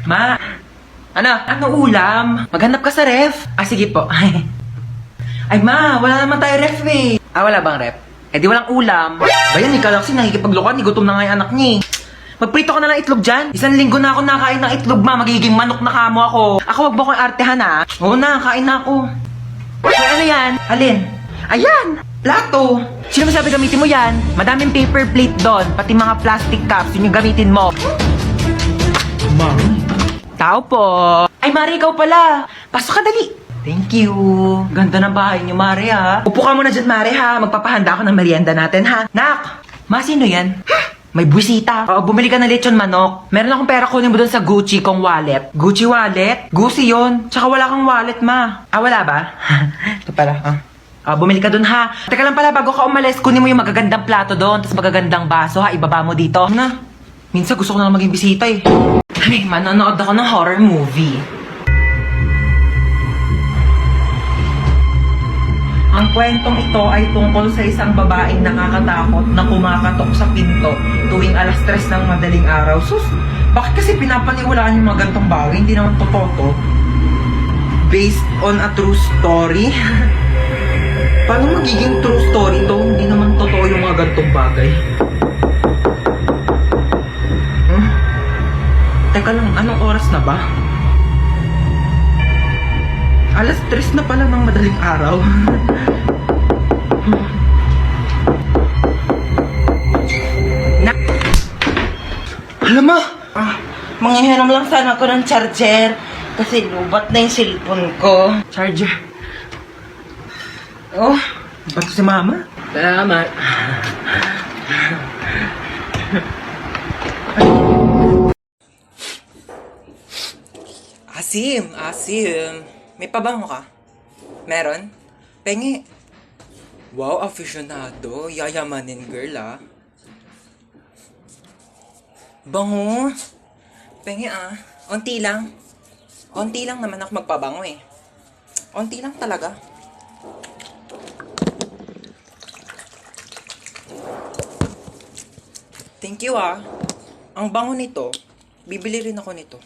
Ma, ano ulam? Maghanap ka sa ref? Sige po. Ay ma, wala naman tayo ref eh. Wala bang ref? Di walang ulam. Bayan, ikaw kasi nakikipaglukan, gutom na nga yung anak niya eh. Magprito ka na lang itlog dyan. 1 linggo na ako nakain ng itlog, ma. Magiging manok na kamo ako. Wag mo akong artehan ha. Oo na, kain na ako. Ay, ano yan? Alin? Ayan! Plato! Sino masabi gamitin mo yan? Madaming paper plate doon, pati mga plastic cups, yun yung gamitin mo. Mami. Tao po. Ay, Mari, ikaw pala. Pasok ka dali. Thank you. Ganda ng bahay niyo, Mari, ha. Upo ka muna dyan, Mari, ha. Magpapahanda ako ng merienda natin, ha. Nak! Ma, sino yan? May buwisita. Bumili ka ng lechon manok. Meron akong pera, kunin mo doon sa Gucci kong wallet. Gucci wallet? Gucci yon. Tsaka wala kang wallet, ma. Wala ba? Ito pala, bumili ka doon, ha. Teka lang pala, bago ka umalis, kunin mo yung magagandang plato doon, tapos magagandang baso, ha. Ibaba mo dito. Na. Minsan gusto ko na lang maging bisita, eh. Ay, manonood ako ng horror movie. Ang kwentong ito ay tungkol sa isang babaeng nakakatakot na kumakatok sa pinto tuwing 3:00 ng madaling araw. Sus, bakit kasi pinapaniwalaan yung mga gantong bagay? Hindi naman totoo to. Based on a true story? Paano magiging true story to? Hindi naman totoo yung mga gantong bagay. Teka lang, anong oras na ba? 3:00 na pala ng madaling araw. Alam mo, manghihiram lang sana ako ng charger kasi lubat na yung cellphone ko. Charger? Ba't si mama? Salamat. Asim. May pabango ka? Meron? Pengi. Wow, aficionado. Yayamanin girl, Bango. Pengi, Onti lang. Onti lang naman ako magpabango, eh. Onti lang talaga. Thank you, Ang bango nito. Bibili rin ako nito.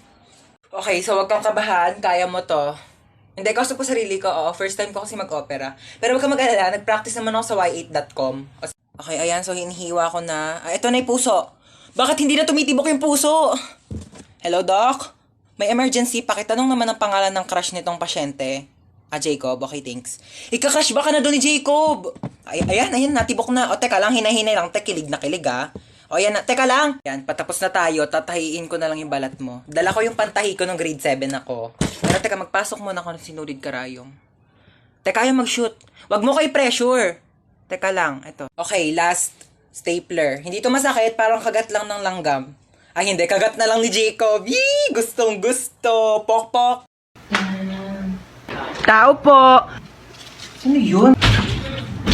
Okay, so wag kang kabahan. Kaya mo to. Hindi, kausap ko sarili ko, First time ko kasi mag-opera. Pero wag kang mag-alala, nag-practice naman ako sa y8.com. Okay, ayan, so hinihiwa ko na. Ito na yung puso. Bakit hindi na tumitibok yung puso? Hello, Doc? May emergency, pakitanong naman ang pangalan ng crush nitong pasyente. Jacob, okay, thanks. Ika-crush ba ka na doon ni Jacob? Ayan, natibok na. Teka lang, hinay-hinay lang. Kilig na kilig, Ayan na, teka lang. Yan, patapos na tayo, tatahiin ko na lang yung balat mo. Dala ko yung pantahi ko nung grade 7 ako. Pero teka, magpasok muna ako ng sinulid karayom. Teka, ayaw mag-shoot. Wag mo ko i-pressure. Teka lang, ito. Okay, last stapler. Hindi to masakit, parang kagat lang ng langgam. Hindi, kagat na lang ni Jacob. Yee! Gustong gusto. Pok-pok. Tao po. Sino yun?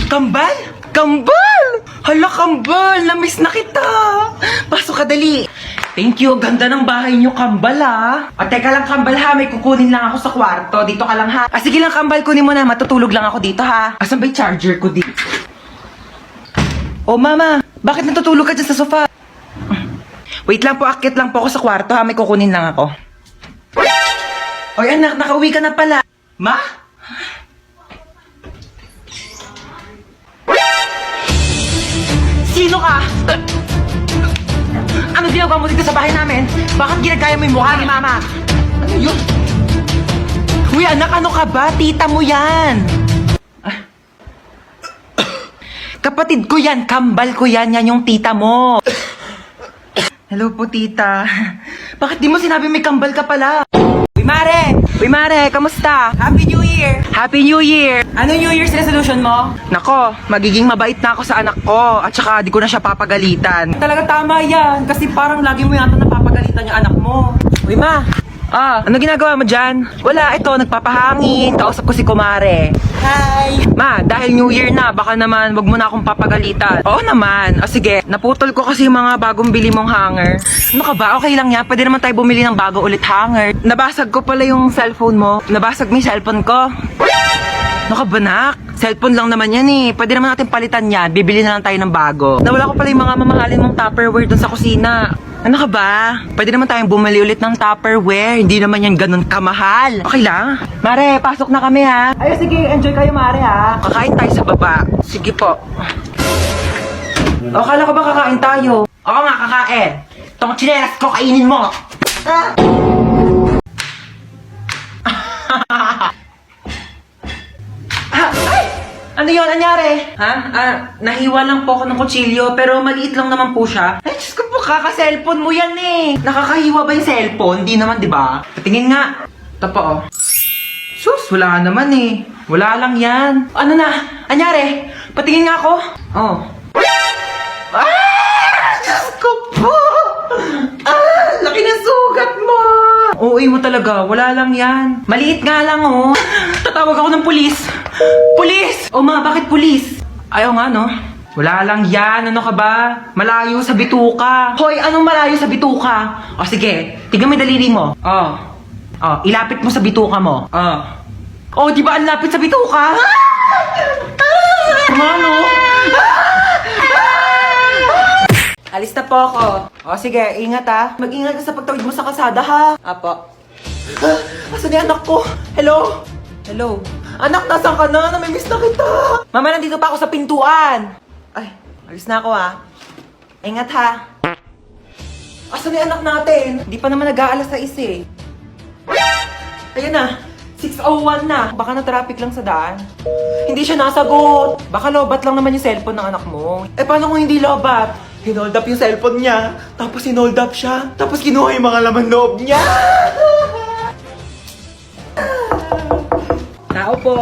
Kambal? Kambal! Hala, Kambal! Namiss na kita! Pasok ka, dali! Thank you, ganda ng bahay niyo, Kambal, teka lang, Kambal, may kukunin lang ako sa kwarto. Dito ka lang, sige lang, Kambal, kunin mo na. Matutulog lang ako dito, Asan ba yung charger ko dito? Mama, bakit natutulog ka dyan sa sofa? Wait lang po, akit lang po ako sa kwarto, May kukunin lang ako. Oy, anak, nakauwi ka na pala. Ma? Sino ka? Ano ginagawa mo dito sa bahay namin? Bakit ginagaya mo yung mukha ni Mama? Ano yun? Uy, anak, ano ka ba? Tita mo yan! Kapatid ko yan, kambal ko yan, yan yung tita mo. Hello po, tita. Bakit di mo sinabi may kambal ka pala? Uy, Mare, kamusta? Happy New Year! Happy New Year! Ano New Year's resolution mo? Nako, magiging mabait na ako sa anak ko at saka di ko na siya papagalitan. Talaga tama yan, kasi parang lagi mo yata napapagalitan yung anak mo. Uy, Ma! Ano ginagawa mo dyan? Wala, ito, nagpapahangin. Kausap ko si Kumare. Hi! Ma, dahil New Year na, baka naman wag mo na akong papagalitan. Oo naman. Sige, naputol ko kasi yung mga bagong bili mong hanger. Ano ka ba? Okay lang yan. Pwede naman tayo bumili ng bago ulit hanger. Nabasag ko pala yung cellphone mo. Nabasag mo yung cellphone ko. Ano ka ba, nak? Cellphone lang naman yan eh. Pwede naman natin palitan yan. Bibili na lang tayo ng bago. Nawala ko pala yung mga mamahalin mong Tupperware dun sa kusina. Ano ka ba? Pwede naman tayong bumili ulit ng Tupperware. Hindi naman yan ganun kamahal. Okay lang? Mare, pasok na kami ha. Ay, sige, enjoy kayo Mare ha. Kakain tayo sa baba. Sige po. O, kala ko ba kakain tayo? Oo nga, kakain. Itong chinelas ko, kainin mo. Ah! Ay! Ano yun? Anyari? Ha? Nahiwa lang po ako ng kutsilyo, pero maliit lang naman po siya. Ay, Diyos ko po, kaka-cellphone mo yan eh. Nakakahiwa ba yung cellphone? Hindi naman, di ba? Patingin nga. Ito po, oh. Sus, wala naman eh. Wala lang yan. Ano na? Anyari? Patingin nga ako. Oh. Diyos ko po! Laki ng sugat mo! Oo, mo talaga. Wala lang yan. Maliit nga lang, oh. Tatawag ako ng pulis. Pulis! O ma, bakit pulis? Ayaw nga, no? Wala lang yan. Ano ka ba? Malayo sa bituka. Hoy, anong malayo sa bituka? O sige, tignan mo yung daliri mo. Ilapit mo sa bituka mo. Di ba ang lapit sa bituka? Mano? Alis na po ako. O sige, ingat ha. Mag-ingat ka sa pagtawid mo sa kalsada ha. Apo. Asan yung anak ko? Hello? Hello? Anak, nasan ka na? Namimiss na kita. Mama, nandito pa ako sa pintuan. Ay, alis na ako ha. Ingat ha. Asan yung anak natin? Hindi pa naman nag-aalas sa eh. Ayan na. 6:01 na. Baka na-traffic lang sa daan. Hindi siya nasagot. Baka lobat lang naman yung cellphone ng anak mo. Eh, paano kung hindi lobat? Hinold up yung cellphone niya. Tapos hinold up siya. Tapos kinuha yung mga laman loob niya. Tao po.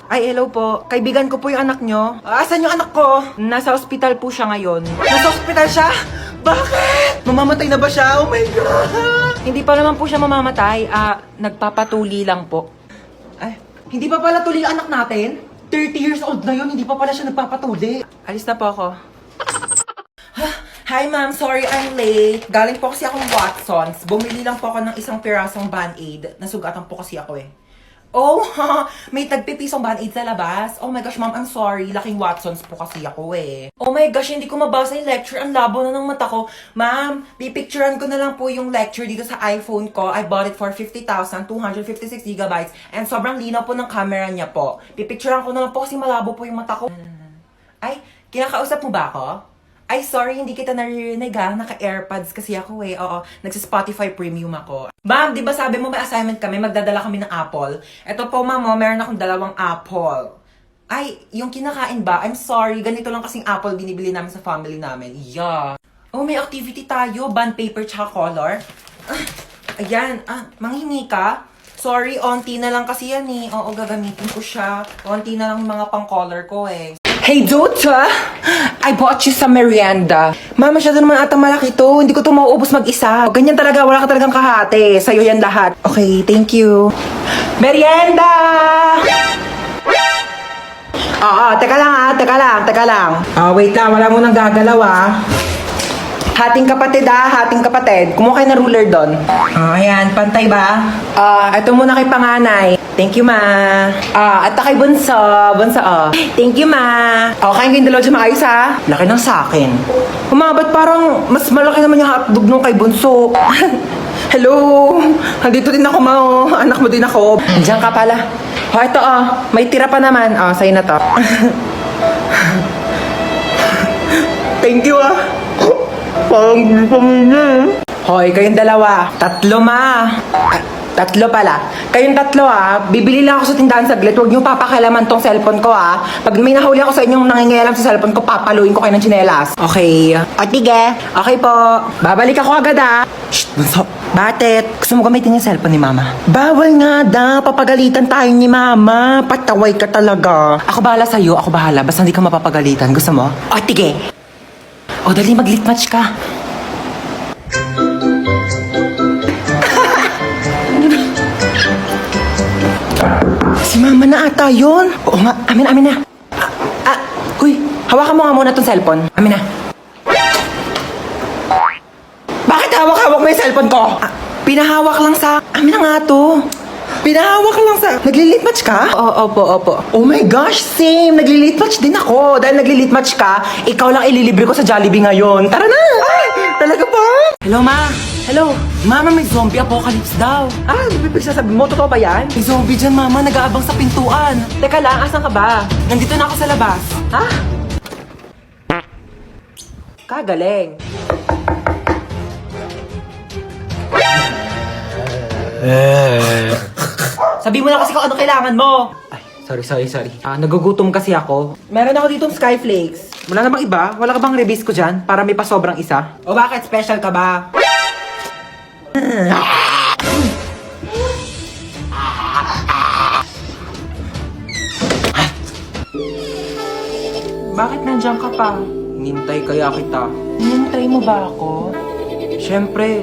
Ay, hello po. Kaibigan ko po yung anak nyo. Asan yung anak ko? Nasa ospital po siya ngayon. Nasa ospital siya? Bakit? Mamamatay na ba siya? Oh my God! Hindi pa naman po siya mamamatay. Nagpapatuli lang po. Ay, hindi pa pala tuli ang anak natin? 30 years old na yun, hindi pa pala siya nagpapatuli. Alis na po ako. Hi ma'am, sorry I'm late. Galing po kasi akong Watsons. Bumili lang po ako ng isang pirasong Band-Aid. Nasugatan po kasi ako eh. Oh, may tagpipisong Band-Aid sa labas. Oh my gosh, ma'am, I'm sorry. Laking Watsons po kasi ako eh. Oh my gosh, hindi ko mabasa yung lecture. Ang labo na ng mata ko. Ma'am, pipicturean ko na lang po yung lecture dito sa iPhone ko. I bought it for 50,256 gigabytes. And sobrang linaw po ng camera niya po. Pipicturean ko na lang po kasi malabo po yung mata ko. Ay, kinakausap mo ba ako? Ay, sorry, hindi kita naririnig ha. Naka-AirPods kasi ako eh. Oo, nagsa-Spotify Premium ako. Ma'am, di ba sabi mo may assignment kami, magdadala kami ng apple? Eto po, ma'am, meron akong 2 apple. Ay, yung kinakain ba? I'm sorry, ganito lang kasing apple binibili namin sa family namin. Yeah. Oh, may activity tayo. Bond paper tsaka color. Ayan, manghingi ka? Sorry, onti na lang kasi yan eh. Oo, gagamitin ko siya. Onti na lang yung mga pang-color ko eh. Hey, Dota! I bought you some merienda. Mama, masyado naman atang malaki to. Hindi ko to mauubos mag-isa. Ganyan talaga, wala ka talagang kahate. Sa'yo yan lahat. Okay, thank you. Merienda! Teka lang. Wait lang, wala mo nang gagalaw Hating kapatid hating kapatid. Kumuha kayo ng ruler doon. Ayan, pantay ba? Ito muna kay panganay. Thank you, ma. At kay bunso. Thank you, ma. Kain kayong dalawa dyan maayos, ha? Laki ng sakin. Ba't parang mas malaki naman yung hotdog nung kay bunso? Hello? Nandito din ako, ma. Anak mo din ako. Diyan ka pala. Ito, may tira pa naman. Sa'yo na to. Thank you, Parang pamilya. Hoy, kayong dalawa. 3, ma. 3 pala. Kayong 3, bibili lang ako sa tindahan saglit. Huwag niyo papakialaman tong cellphone ko, Pag may nahuli ako sa inyong nangingialam sa cellphone ko, papaluin ko kayo ng tsinelas. Okay. Tige. Okay po. Babalik ako agad, Shh, bunso. Bakit? Gusto mo gamitin yung cellphone ni mama? Bawal nga papagalitan tayo ni mama. Pataway ka talaga. Ako bahala sa'yo. Ako bahala. Basta hindi ka mapapagalitan. Gusto mo? Tige. Dali, mag-lit match ka. Si mama na ata yun. Oo nga, amin na. Huy, hawakan mo nga muna tong cellphone. Amin na. Bakit hawak-hawak mo yung cellphone ko? Pinahawak lang sa... Amin na nga to. Pinahawak lang sa... Nagli-lit match ka? Opo. Oh my gosh, same. Nagli-lit match din ako. Dahil nagli-lit match ka, ikaw lang ililibre ko sa Jollibee ngayon. Tara na! Ay! Talaga ba? Hello, ma. Hello. Mama, may zombie apocalypse daw. Ah, bibig sasabi mo, totoo ba yan? May zombie dyan, mama. Nag-aabang sa pintuan. Teka lang, asan ka ba? Nandito na ako sa labas. Ha? Kagaling. Sabi mo na kasi kung ano kailangan mo. Ay, sorry. Nagugutom kasi ako. Meron ako ditong Skyflakes. Wala na bang iba? Wala ka bang release ko dyan? Para may pa sobrang isa? O bakit? Special ka ba? Bakit nandiyan ka pa? Hinintay kaya kita. Hinintay mo ba ako? Siyempre.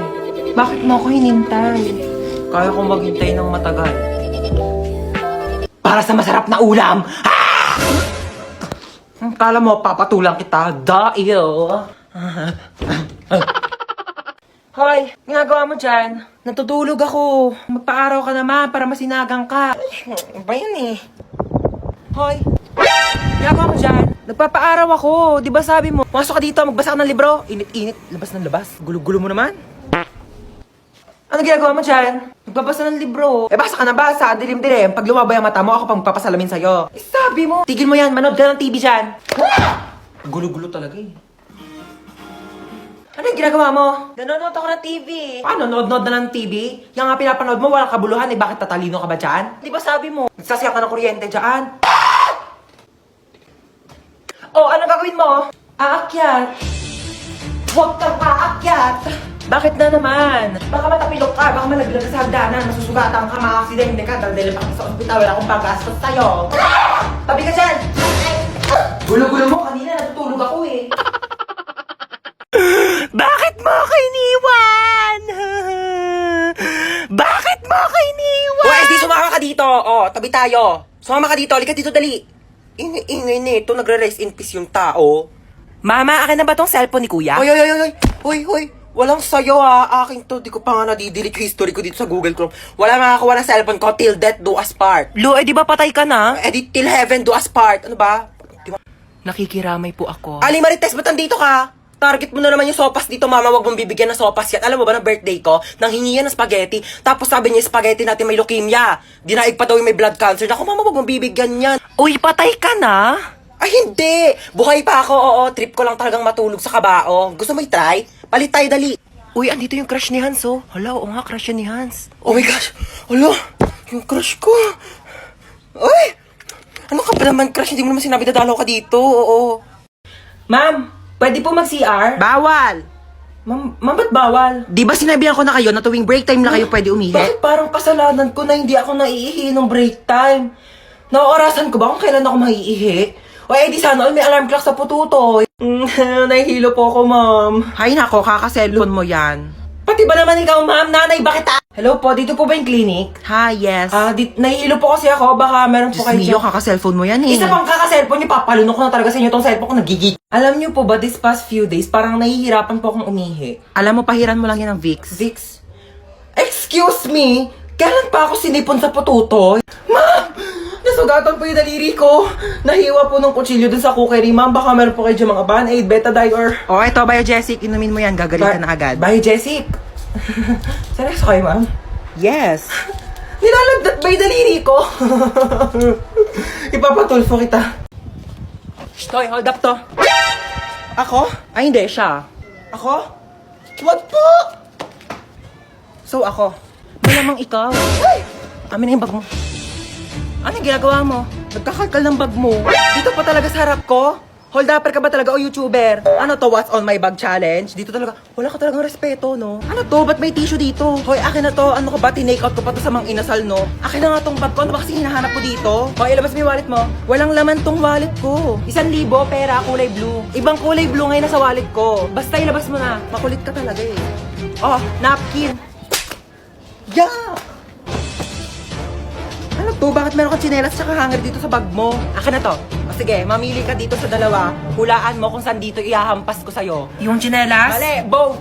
Bakit mo ako hinintay? Kaya kong maghintay ng matagal. Para sa masarap na ulam! Ah! Kala mo, papatulang kita. Dahil... Hoy, ginagawa mo dyan? Natutulog ako. Magpa-araw ka naman para masinagang ka. Ano ba yun eh? Hoy, ginagawa mo dyan? Nagpapa-araw ako. Di ba sabi mo? Pumasok ka dito, magbasa ka ng libro. Init-init, labas ng labas. Gulo-gulo mo naman. Ano ginagawa mo dyan? Nagbabasa ng libro. Eh, basa ka na basa. Dilim-dilim. Pag lumabay ang mata mo, ako pang magpapasalamin sa'yo. Eh, sabi mo. Tigil mo yan. Manood ka ng TV dyan. Gulo-gulo talaga eh. Ano yung ginagawa mo? Nanonood ako ng TV. Paano? Nood-nood na ng TV? Yung nga pinapanood mo, walang kabuluhan eh. Bakit tatalino ka ba dyan? Di ba sabi mo? Nagsasaya ka ng kuryente dyan. Oh, anong gagawin mo? Aakyat. Huwag kang aakyat. Bakit na naman? Baka matapilok ka, baka malaglag ka sa hagdanan, masusugatan ka, maka-aksidente ka, daldalin pa ka sa ospital, wala akong paggastos sa'yo. Tabi ka dyan! Gulo-gulo mo, kanina natutulog ako eh. Bakit mo ako iniwan? Bakit mo ako iniwan? Uy, di sumama ka dito. Oh, tabi tayo. Sumama ka dito, halika dito dali. Ingay nito, nagre-rest in peace yung tao. Mama, akin na ba tong cellphone ni kuya? Hoy. Walang sayo ha. Akin to. Di ko pa nga nadidelete yung history ko dito sa Google Chrome. Wala makakawa ng cellphone ko till death do us part. Lu, di ba patay ka na? Di till heaven do us part. Ano ba? Nakikiramay po ako. Ali Marites, ba't nandito ka? Target mo na naman yung sopas dito, mama. Wag mong bibigyan ng sopas yan. Alam mo ba, ng birthday ko, nang hingi yan ng spaghetti. Tapos sabi niya, spaghetti natin may leukemia. Dinaig pa daw yung may blood cancer. Naku, mama, wag mong bibigyan yan. Uy, patay ka na? Ay, hindi. Buhay pa ako, oo. Trip ko lang talagang matulog sa kabao. Gusto mo i-try? Palit tayo, dali. Uy, andito yung crush ni Hans, oh. Hala, oo nga, crush yan ni Hans. Oh my gosh. Hala, yung crush ko. Uy! Ano ka ba naman, crush? Hindi mo naman sinabi dadalaw ka dito, oo. Ma'am, pwede po mag-CR? Bawal! Ma'am, ba't bawal? Di ba sinabihan ko na kayo na tuwing break time na kayo pwede umihi? Bakit parang kasalanan ko na hindi ako naiihi ng break time? Naorasan ko ba kung kailan ako maiihi? O di sana all may alarm clock sa pututoy. Nahihilo po ako, ma'am. Hay nako, kaka-cellphone mo yan. Pati ba naman ikaw, ma'am? Nanay, bakit Hello po, dito po ba yung clinic? Ha, yes. Nahihilo po kasi ako, baka meron po kayo dyan. Kaka-cellphone mo yan eh. Isa pang kaka-cellphone niyo, papalunok ko na talaga sa inyo tong cellphone ko, nagigig. Alam niyo po ba, this past few days, parang nahihirapan po akong umihi. Alam mo, pahiran mo lang yan ng Vicks. Vicks? Excuse me? Kailan pa ako sinipon sa pututoy? Ma'am! Nasugatan po yung daliri ko. Nahiwa po ng kutsilyo dun sa cookery, ma'am. Baka meron po kayo dyan mga Band-Aid, Betadine, or... Oh, ito, Biogesic. Inumin mo yan. Gagaling ka na agad. Biogesic? Seryoso kayo, ma'am? Yes. Nilalagdat ba yung daliri ko? Ipapatulfo kita. Toy, hold up to. Ako? Ay, hindi. Siya. Ako? Wag po! So, ako. Malamang ikaw. Ay! Amin na yung bag mo. Ano yung ginagawa mo? Nagkakakal ng bag mo. Dito pa talaga sa harap ko? Hold upper ka ba talaga o YouTuber? Ano to, what's on my bag challenge? Dito talaga, wala ka talagang respeto, no? Ano to, ba't may tissue dito? Hoy, akin na to, ano ka ba, tinake out ko pa to sa mga inasal, no? Akin na nga tong bag ko, ano ba kasi hinahanap ko dito? Hoy, ilabas mo yung wallet mo. Walang laman tong wallet ko. 1,000 pera, kulay blue. Ibang kulay blue ngayon nasa wallet ko. Basta ilabas mo na, makulit ka talaga eh. Oh, napkin. Yeah! Ano to? Bakit meron kang tsinelas tsaka hanger dito sa bag mo? Akin na to. O sige, mamili ka dito sa dalawa. Hulaan mo kung saan dito ihahampas ko sa'yo. Yung tsinelas? Mali, both.